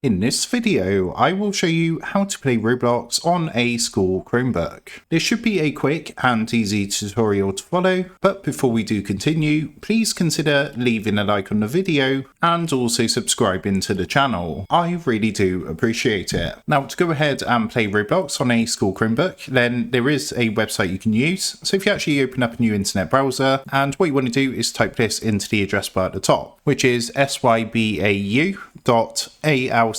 In this video, I will show you how to play Roblox on a school Chromebook. This should be a quick and easy tutorial to follow, but before we do continue, please consider leaving a like on the video and also subscribing to the channel. I really do appreciate it. Now, to go ahead and play Roblox on a school Chromebook, then there is a website you can use. So if you actually open up a new internet browser, and what you want to do is type this into the address bar at the top, which is sybau.alcrb.ru.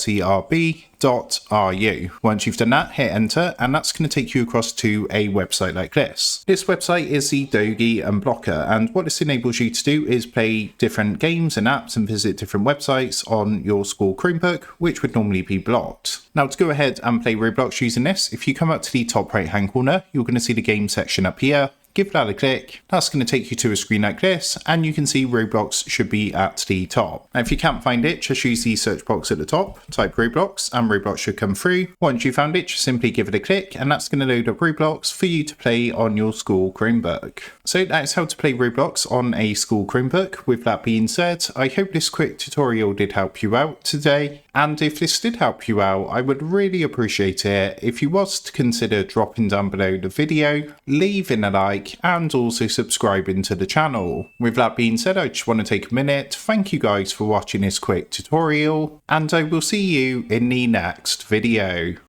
Once you've done that, hit enter, and that's going to take you across to a website like this. This website is the Dogie Unblocker, and what this enables you to do is play different games and apps and visit different websites on your school Chromebook, which would normally be blocked. Now, to go ahead and play Roblox using this, if you come up to the top right hand corner, you're going to see the game section up here. Give that a click. That's going to take you to a screen like this, and you can see Roblox should be at the top. Now, if you can't find it, just use the search box at the top, type Roblox, and Roblox should come through. Once you found it, just simply give it a click, and that's going to load up Roblox for you to play on your school Chromebook. So that's how to play Roblox on a school Chromebook. With that being said, I hope this quick tutorial did help you out today. And if this did help you out, I would really appreciate it if you was to consider dropping down below the video, leaving a like, and also subscribing to the channel. With that being said, I just want to take a minute to thank you guys for watching this quick tutorial, and I will see you in the next video.